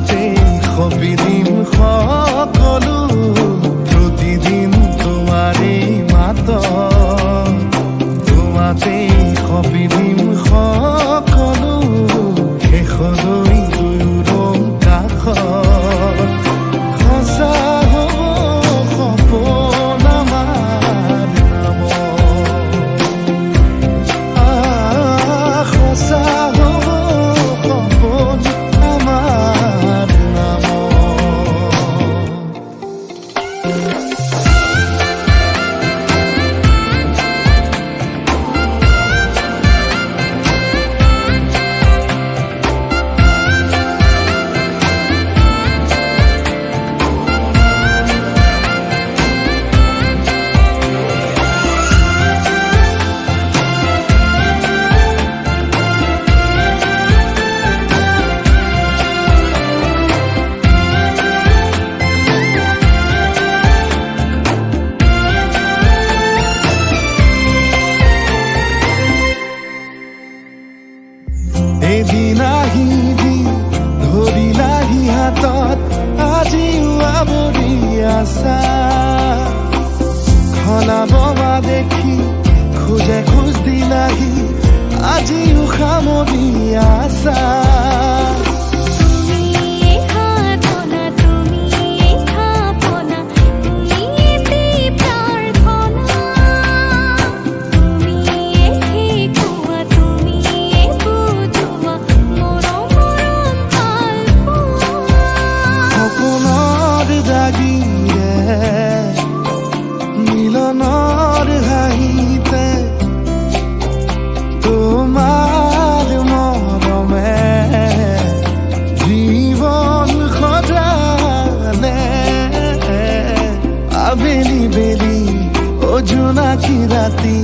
তোমাতে সপিদিম সকলো প্ৰতিদিন তোমাৰে মাত তোমাতে সপিদিম সকলো শেষলৈ দুয়োৰং কাষত সঁচা হ'ব সপোন আমাৰ নামত সঁচা হ'ব সপোন আমাৰ নামত। এদিন আহিবি ধৰিলাহি হাতত আজিও আৱৰি আছা খলাব দেখি খোজে খোজ দিলাহি আজিও সামৰি আছা। মিলনৰ হাঁহিতে তোমাৰ মৰমে জীৱন সজালে আবেলি বেলি অজোনাকি ৰাতি